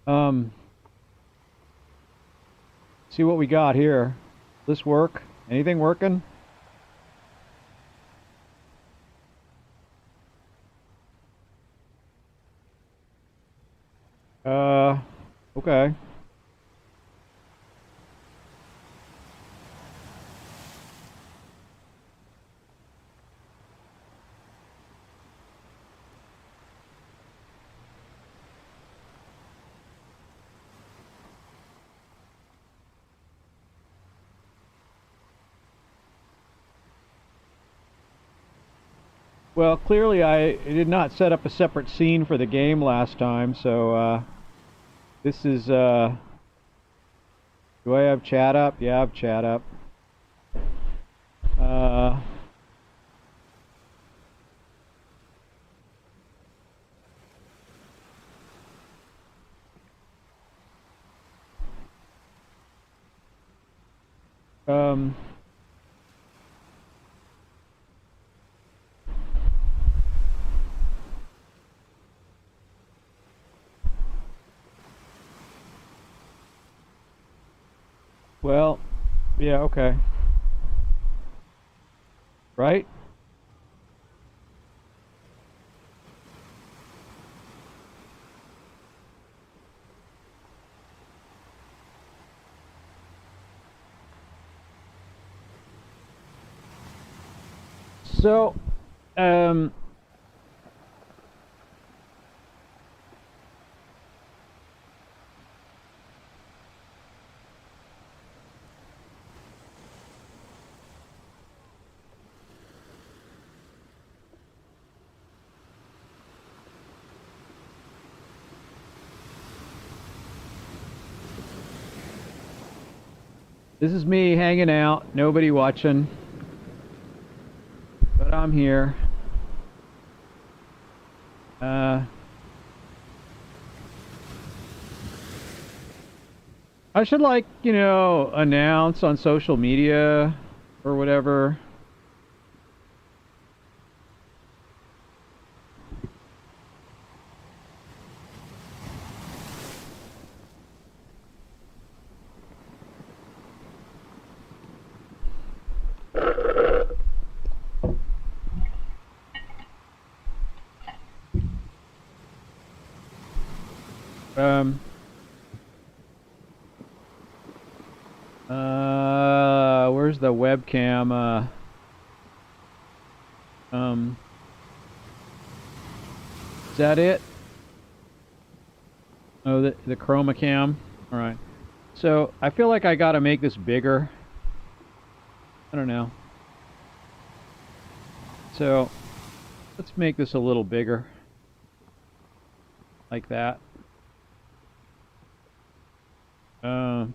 Um, see what we got here. This work? Anything working? Uh, okay. Well, clearly I did not set up a separate scene for the game last time, so this is do I have chat up? Yeah, I have chat up. Uh, um, well, yeah, okay. Right? So, um, this is me hanging out, nobody watching, but I'm here. Uh, I should like, announce on social media or whatever. Um, where's the webcam? Um, is that it? Oh, the chroma cam. All right. So I feel like I gotta make this bigger. I don't know. So let's make this a little bigger, like that. Um,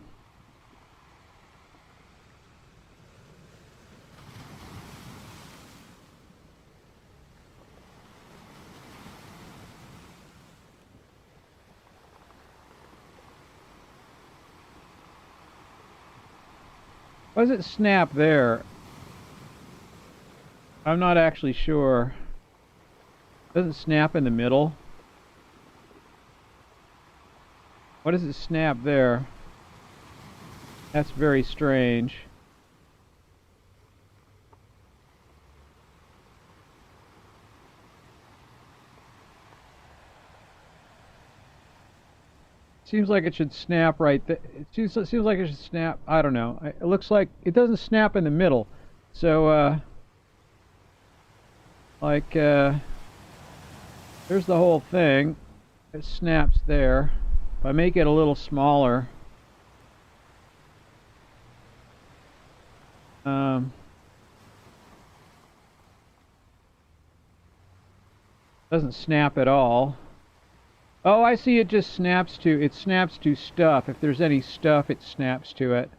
why does it snap there? I'm not actually sure. Doesn't snap in the middle. Why does it snap there? That's very strange. Seems like it should snap right there. It seems like it should snap. I don't know. It looks like it doesn't snap in the middle. So, like, there's the whole thing. It snaps there. If I make it a little smaller, um, doesn't snap at all. Oh, I see. It snaps to stuff. If there's any stuff, it snaps to it.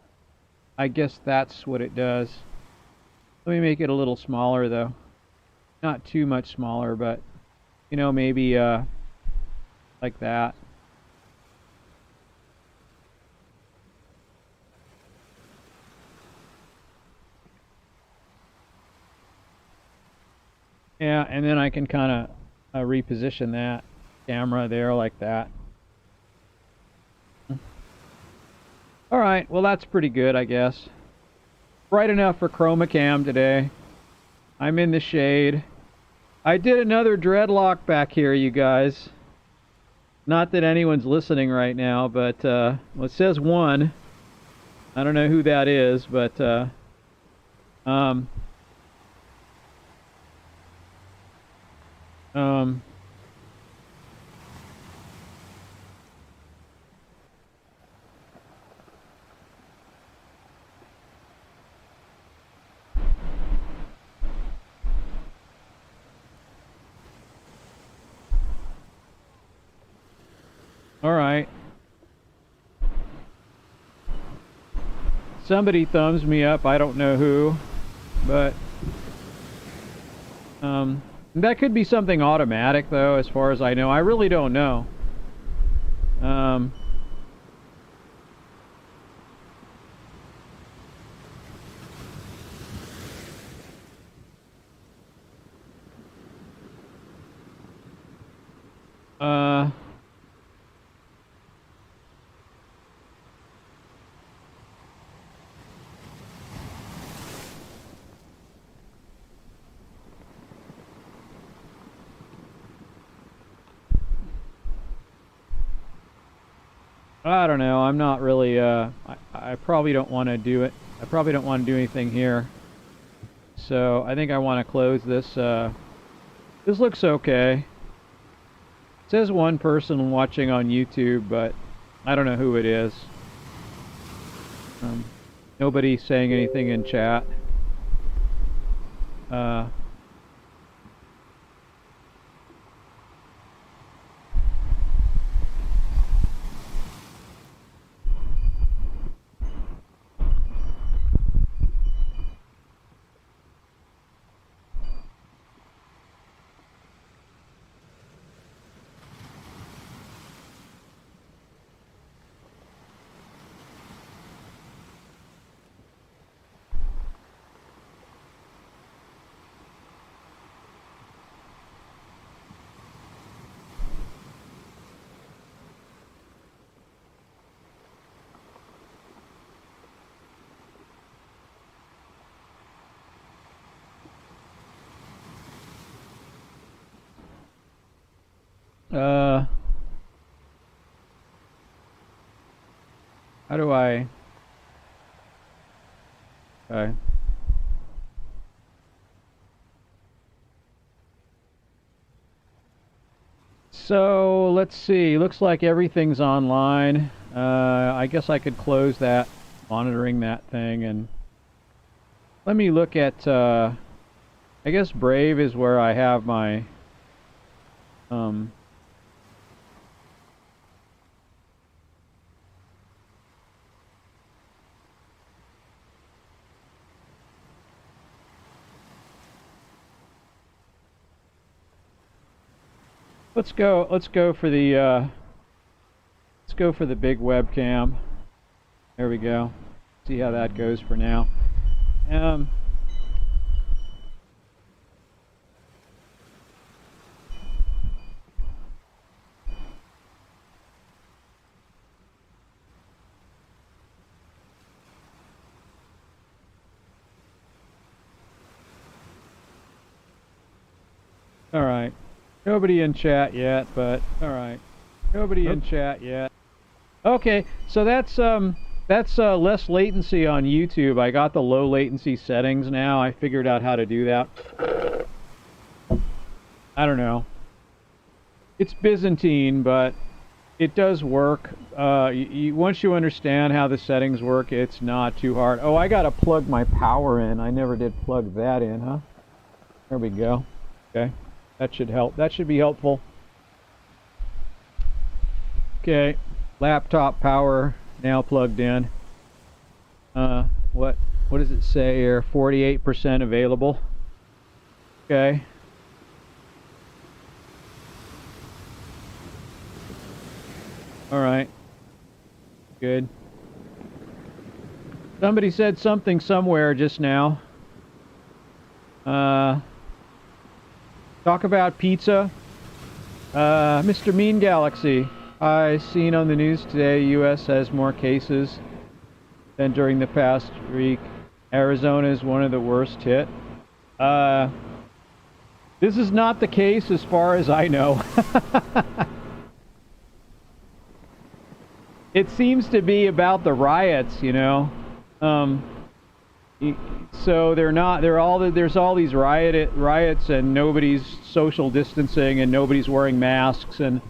I guess that's what it does. Let me make it a little smaller though. Not too much smaller, but maybe like that. Yeah, and then I can kind of reposition that camera there like that. Alright, well that's pretty good, I guess. Bright enough for chroma cam today. I'm in the shade. I did another dreadlock back here, you guys. Not that anyone's listening right now, but well, it says one. I don't know who that is, but um, um, all right. Somebody thumbs me up. I don't know who, but that could be something automatic, though, as far as I know. I really don't know. Um, uh, I don't know. I'm not really, I probably don't want to do it. I probably don't want to do anything here. So I think I want to close this. This looks okay. It says one person watching on YouTube, but I don't know who it is. Nobody saying anything in chat. How do I? Okay. So let's see. Looks like everything's online. I guess I could close that, monitoring that thing, and let me look at. I guess Brave is where I have my. Let's go. Let's go for the. Let's go for the big webcam. There we go. See how that goes for now. All right. Nobody in chat yet, but all right. Nobody in chat yet. Okay, so that's less latency on YouTube. I got the low latency settings now. I figured out how to do that. I don't know. It's Byzantine, but it does work. Once you understand how the settings work, it's not too hard. Oh, I gotta plug my power in. I never did plug that in, huh? There we go. Okay. That should help. That should be helpful. Okay, laptop power now plugged in. What does it say here? 48% available. Okay. All right. Good. Somebody said something somewhere just now. Talk about pizza. Mr. Mean Galaxy. I seen on the news today U.S. has more cases than during the past week. Arizona is one of the worst hit. This is not the case as far as I know. It seems to be about the riots, you know. So there's all these riots and nobody's social distancing and nobody's wearing masks and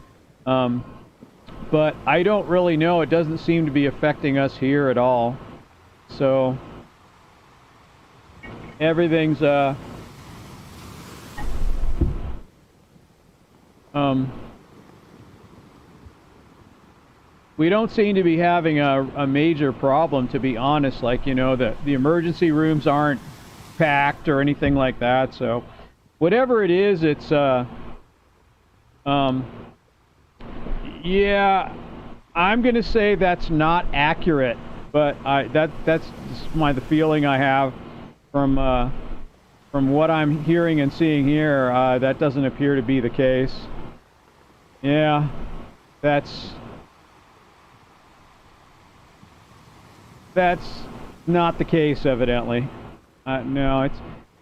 but I don't really know. It doesn't seem to be affecting us here at all. So everything's we don't seem to be having a major problem, to be honest. Like, you know, the emergency rooms aren't packed or anything like that. So whatever it is, it's yeah, I'm gonna say that's not accurate, but that's just the feeling I have from what I'm hearing and seeing here. That doesn't appear to be the case. Yeah, that's not the case, evidently. No,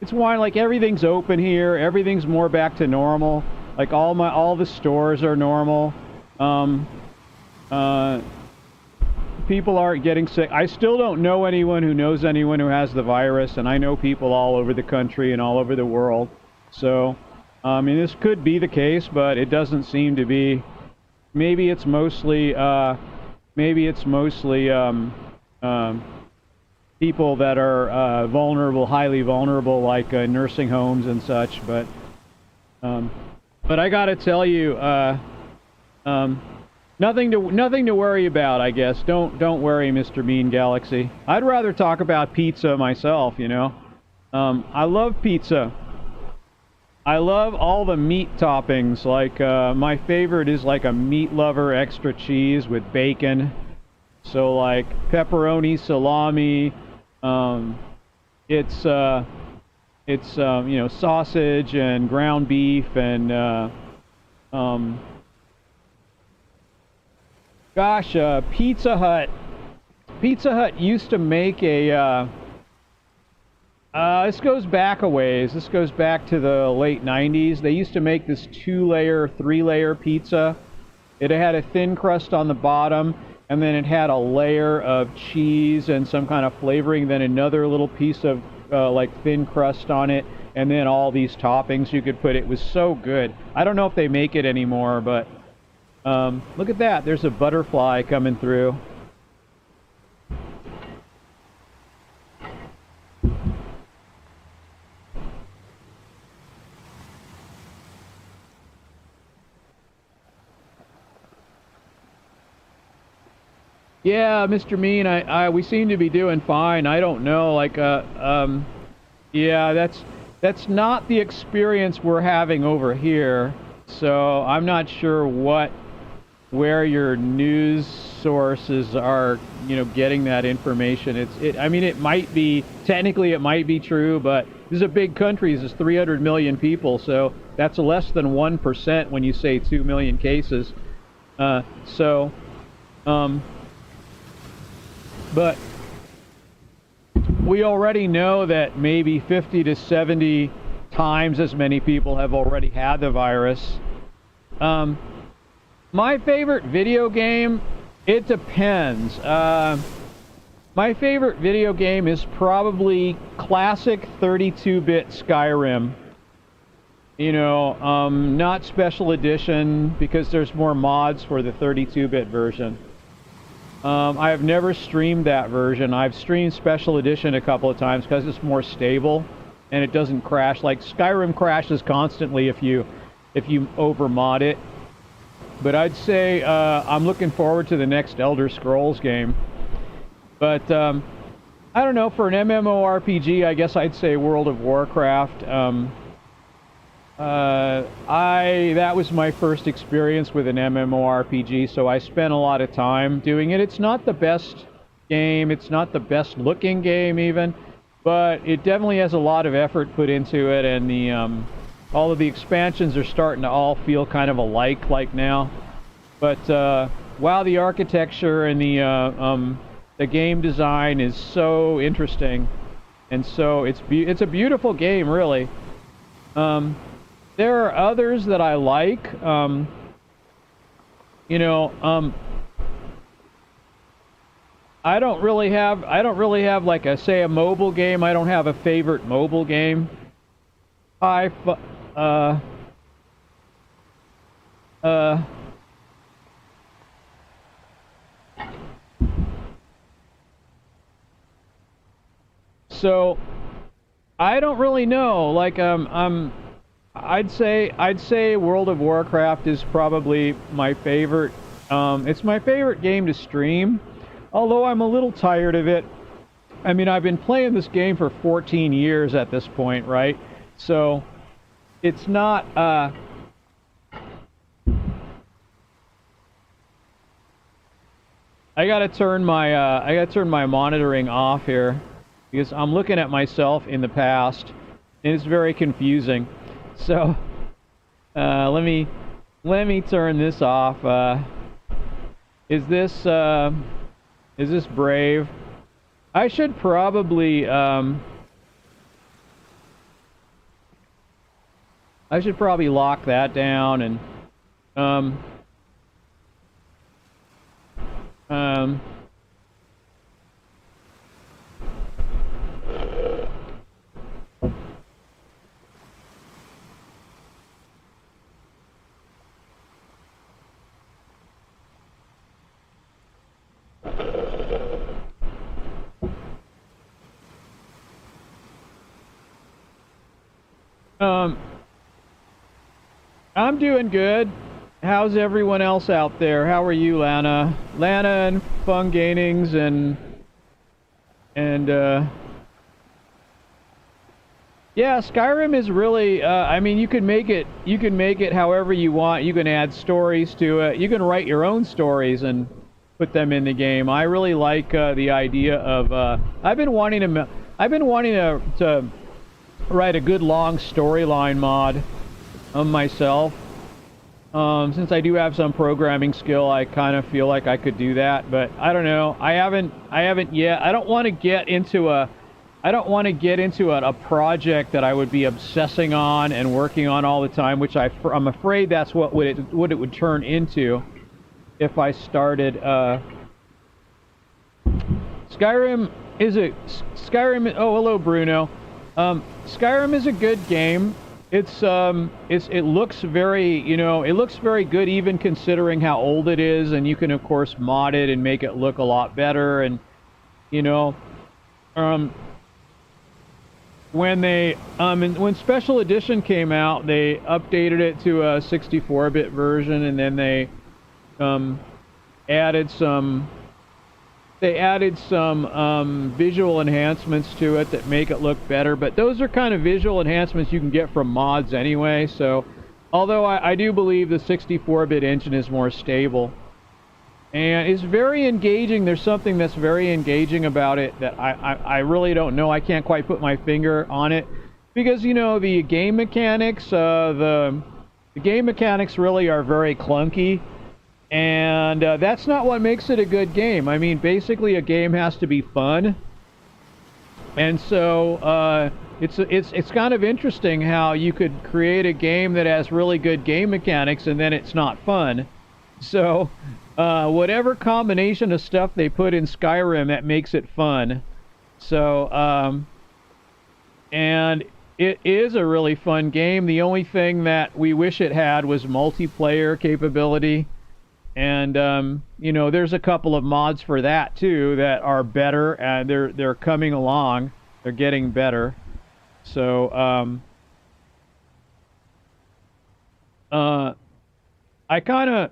it's why, like, everything's open here. Everything's more back to normal. Like all the stores are normal. People aren't getting sick. I still don't know anyone who knows anyone who has the virus, and I know people all over the country and all over the world. So, I mean, this could be the case, but it doesn't seem to be. Maybe it's mostly people that are vulnerable, highly vulnerable, like nursing homes and such. But I gotta tell you, nothing to worry about, I guess. Don't worry, Mr. Mean Galaxy. I'd rather talk about pizza myself, you know. I love pizza. I love all the meat toppings. Like my favorite is like a meat lover extra cheese with bacon. So like pepperoni, salami. It's you know, sausage and ground beef and gosh, Pizza Hut. Pizza Hut used to make a this goes back a ways. This goes back to the late 90s. They used to make this 2-layer, 3-layer pizza. It had a thin crust on the bottom, and then it had a layer of cheese and some kind of flavoring, then another little piece of like thin crust on it, and then all these toppings you could put. It was so good. I don't know if they make it anymore, but look at that. There's a butterfly coming through. Yeah, Mr. Mean, we seem to be doing fine. I don't know, like, yeah, that's not the experience we're having over here. So I'm not sure where your news sources are, you know, getting that information. I mean, it might be, technically it might be true, but this is a big country. This is 300 million people, so that's less than 1% when you say 2 million cases. But we already know that maybe 50 to 70 times as many people have already had the virus. My favorite video game, it depends. My favorite video game is probably classic 32-bit Skyrim. You know, not special edition, because there's more mods for the 32-bit version. I have never streamed that version. I've streamed Special Edition a couple of times because it's more stable and it doesn't crash. Like Skyrim crashes constantly if you overmod it. But I'd say I'm looking forward to the next Elder Scrolls game. But I don't know, for an MMORPG, I guess I'd say World of Warcraft. That was my first experience with an MMORPG, so I spent a lot of time doing it. It's not the best game, it's not the best looking game even, but it definitely has a lot of effort put into it, and the all of the expansions are starting to all feel kind of alike like now. But wow, the architecture and the The game design is so interesting, and so it's a beautiful game, really. There are others that I like. You know, I don't really have like a say a mobile game. I don't have a favorite mobile game. I uh uh so I don't really know. Like I'd say World of Warcraft is probably my favorite. It's my favorite game to stream, although I'm a little tired of it. I mean, I've been playing this game for 14 years at this point, right? So it's not I gotta turn my monitoring off here because I'm looking at myself in the past and it's very confusing. So let me turn this off. Is this Brave? I should probably lock that down and um um um I'm doing good. How's everyone else out there? How are you, Lana? Lana and Fun Gainings and yeah, Skyrim is really I mean you can make it however you want. You can add stories to it. You can write your own stories and put them in the game. I really like the idea of I've been wanting to write a good long storyline mod myself. Since I do have some programming skill, I kind of feel like I could do that, but I don't know. I haven't yet. I don't want to get into a project that I would be obsessing on and working on all the time, which I'm afraid that's what it would turn into if I started. Skyrim is a Skyrim. Oh, hello, Bruno. Skyrim is a good game. It looks very, you know, it looks very good even considering how old it is, and you can of course mod it and make it look a lot better. And you know, um, when Special Edition came out, they updated it to a 64-bit version, and then um added some visual enhancements to it that make it look better, but those are kind of visual enhancements you can get from mods anyway. So although I do believe the 64-bit engine is more stable and it's very engaging, there's something that's very engaging about it that I really don't know. I can't quite put my finger on it because, you know, the game mechanics really are very clunky. And that's not what makes it a good game. I mean, basically, a game has to be fun, and so it's kind of interesting how you could create a game that has really good game mechanics and then it's not fun. So whatever combination of stuff they put in Skyrim that makes it fun. So and it is a really fun game. The only thing that we wish it had was multiplayer capability. And you know, there's a couple of mods for that too that are better, and they're coming along. They're getting better. So uh, I kind of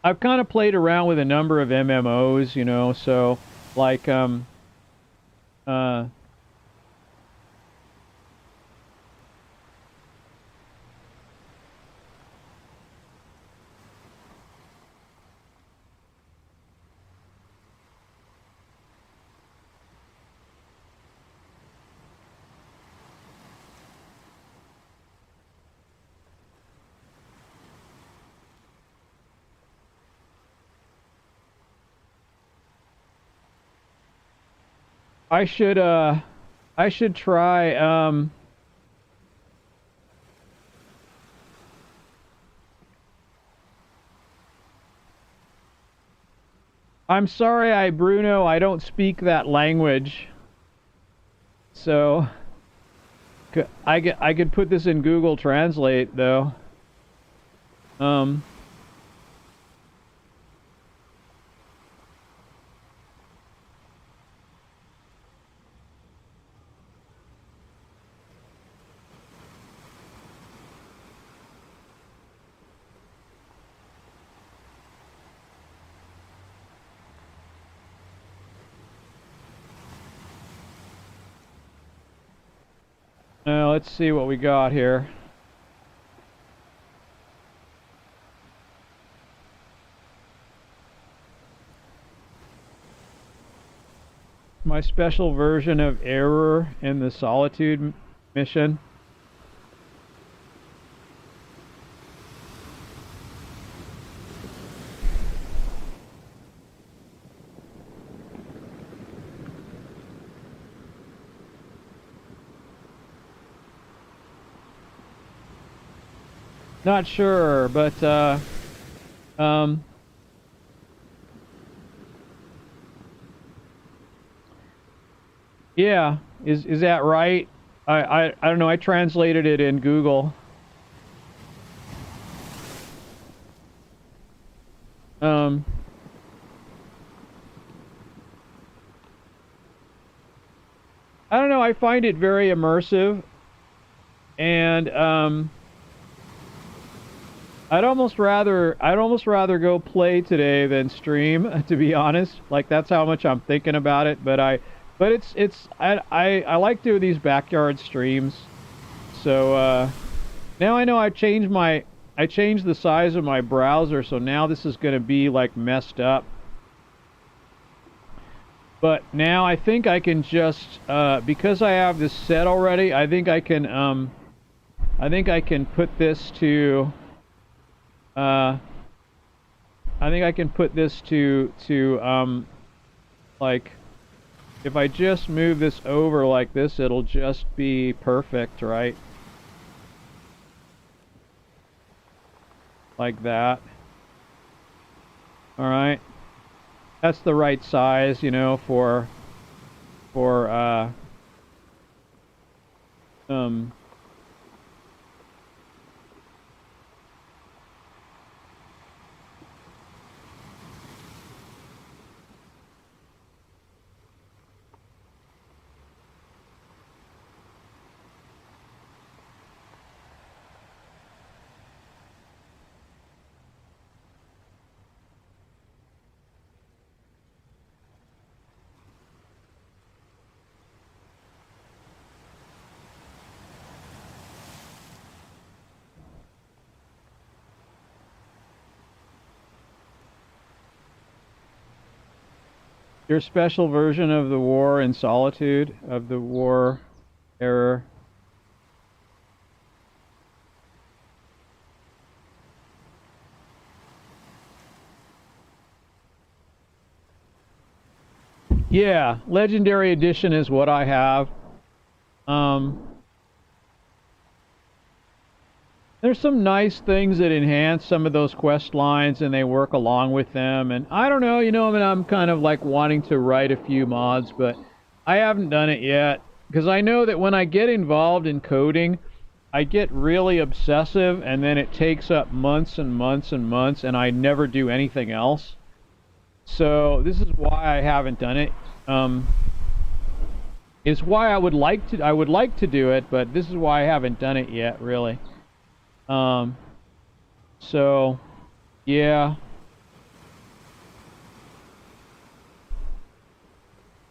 I've kind of played around with a number of MMOs, you know. So like uh, I should try I'm sorry, Bruno, I don't speak that language. So I could put this in Google Translate though. Um Now let's see what we got here. My special version of error in the solitude mission. Not sure, but um yeah, is that right? I don't know, I translated it in Google. Um I don't know, I find it very immersive, and I'd almost rather go play today than stream, to be honest. Like that's how much I'm thinking about it, but I like doing these backyard streams. So now I know I changed the size of my browser, so now this is going to be like messed up. But now I think I can just because I have this set already, I think I can put this to I think I can put this to like if I just move this over like this, it'll just be perfect, right? Like that. All right. That's the right size, you know, for um your special version of the war in solitude, of the war error. Yeah, Legendary Edition is what I have. Um, there's some nice things that enhance some of those quest lines, and they work along with them. And I don't know, you know, I mean, I'm kind of like wanting to write a few mods, but I haven't done it yet because I know that when I get involved in coding, I get really obsessive, and then it takes up months and months and months, and I never do anything else. So this is why I haven't done it. It's why I would like to do it, but this is why I haven't done it yet, really. Um, so yeah.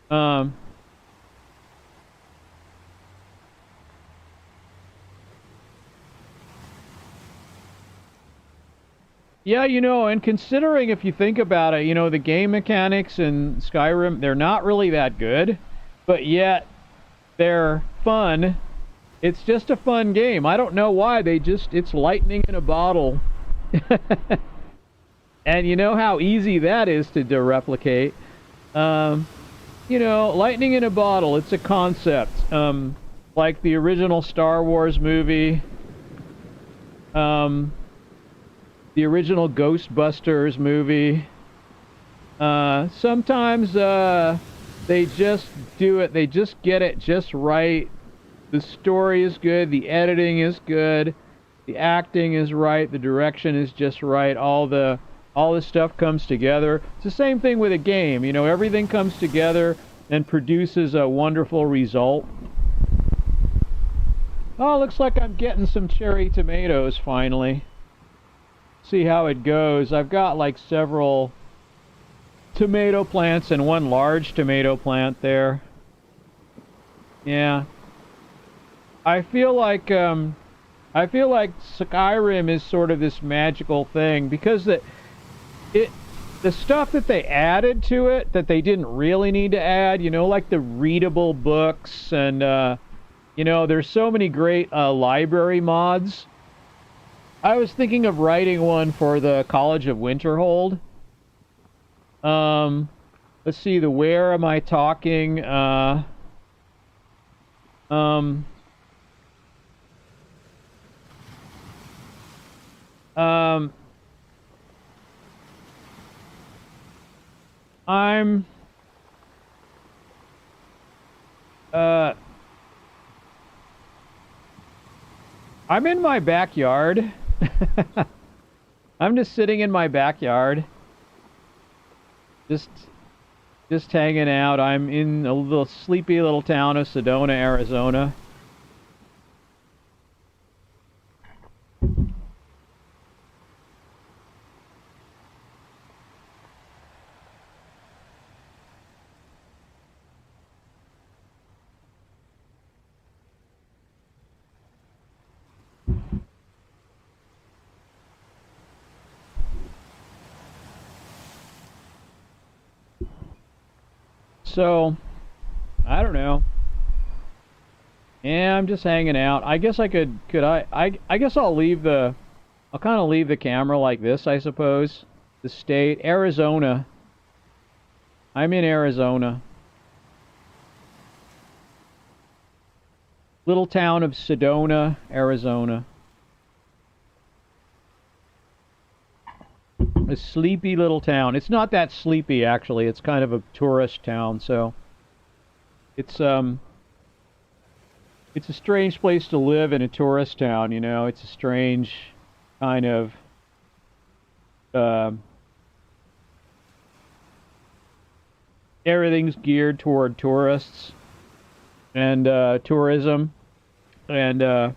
Um, yeah, you know, and considering if you think about it, you know, the game mechanics in Skyrim, they're not really that good, but yet they're fun. It's just a fun game. I don't know why it's lightning in a bottle. And you know how easy that is to replicate. Um, You know, lightning in a bottle. It's a concept. Like the original Star Wars movie, um, the original Ghostbusters movie. Sometimes they just do it. They just get it just right. The story is good. The editing is good. The acting is right. The direction is just right. All the stuff comes together. It's the same thing with a game. You know, everything comes together and produces a wonderful result. Oh, looks like I'm getting some cherry tomatoes finally. See how it goes. I've got like several tomato plants and one large tomato plant there. Yeah. I feel like Skyrim is sort of this magical thing because it the stuff that they added to it that they didn't really need to add, you know, like the readable books and you know, there's so many great library mods. I was thinking of writing one for the College of Winterhold. Um, let's see, the where am I talking? Um, um, I'm, uh, I'm in my backyard. I'm just sitting in my backyard, just, just hanging out. I'm in a little sleepy little town of Sedona, Arizona. So, I don't know. Yeah, I'm just hanging out. I guess I guess I'll kind of leave the camera like this, I suppose. The state, Arizona. I'm in Arizona. Little town of Sedona, Arizona. A sleepy little town. It's not that sleepy actually. It's kind of a tourist town, so it's it's a strange place to live in a tourist town, you know. It's a strange kind of um everything's geared toward tourists and tourism and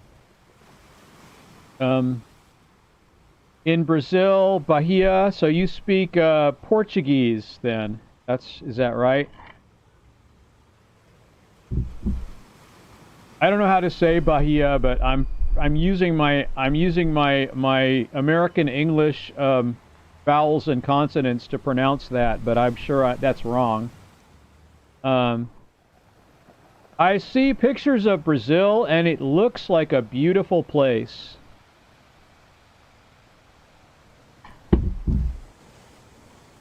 um in Brazil, Bahia. So you speak Portuguese then? Is that right? I don't know how to say Bahia, but I'm using my American English vowels and consonants to pronounce that, but I'm sure that's wrong. Um, I see pictures of Brazil, and it looks like a beautiful place.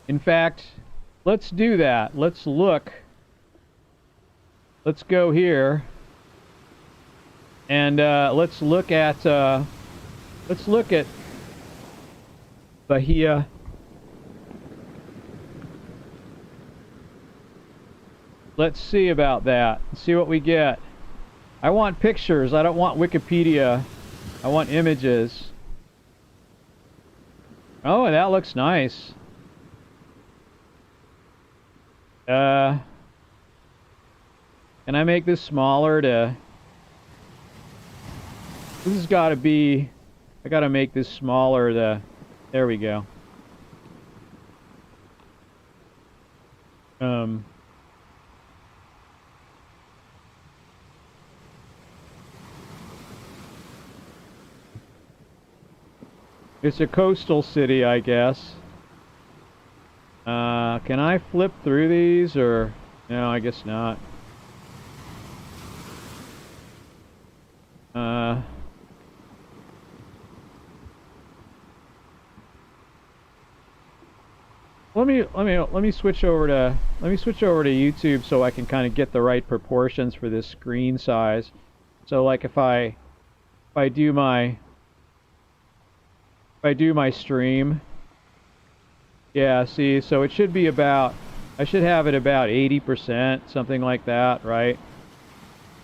In fact, let's do that. Let's look. Let's go here, and let's look at Bahia. Let's see about that. Let's see what we get. I want pictures. I don't want Wikipedia. I want images. Oh, that looks nice. Uh, can I make this smaller to... This has got to be... I got to make this smaller to... There we go. It's a coastal city, I guess. Can I flip through these, or... No, I guess not. Let me switch over to YouTube so I can kind of get the right proportions for this screen size. So like if I do my stream, yeah, see, so it should be about, I should have it about 80%, something like that, right?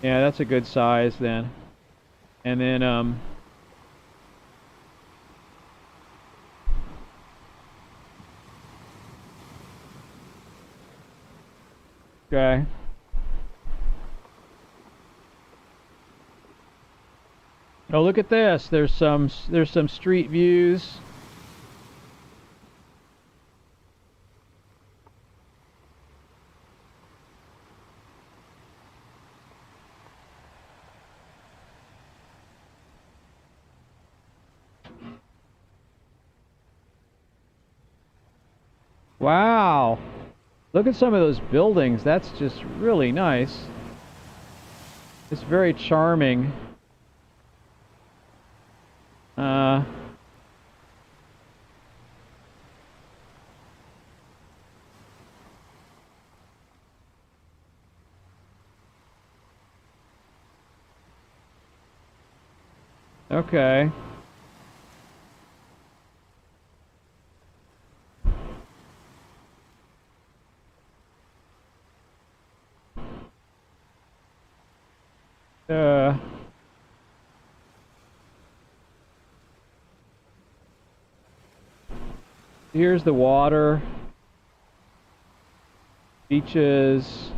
Yeah, that's a good size then. And then okay. Oh, look at this. There's some street views. Wow. Look at some of those buildings. That's just really nice. It's very charming. Uh okay. Uh Here's the water, beaches.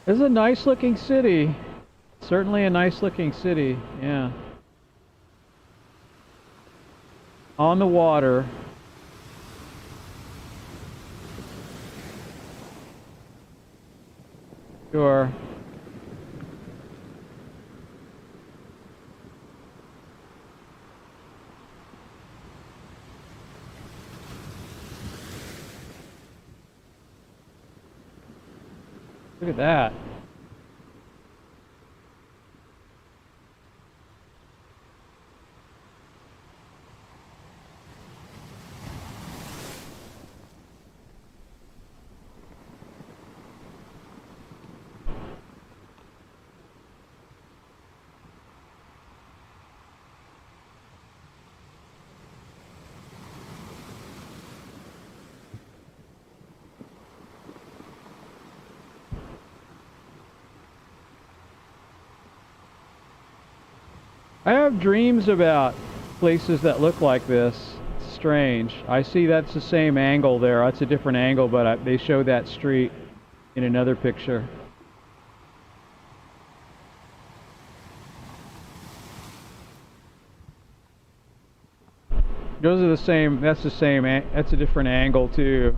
This is a nice looking city. Certainly a nice looking city. Yeah. On the water. Sure. Look at that. I have dreams about places that look like this. It's strange. I see that's the same angle there. That's a different angle, but they show that street in another picture. Those are the same. That's the same. That's a different angle too.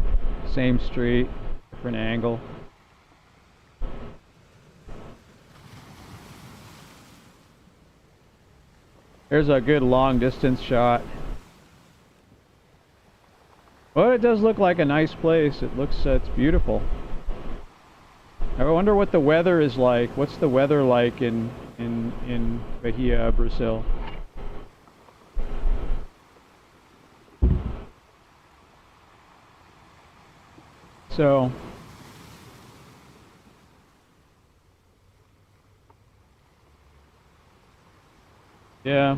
Same street, different angle. There's a good long distance shot. Well, it does look like a nice place. It's beautiful. I wonder what the weather is like. What's the weather like in Bahia, Brazil? So, yeah.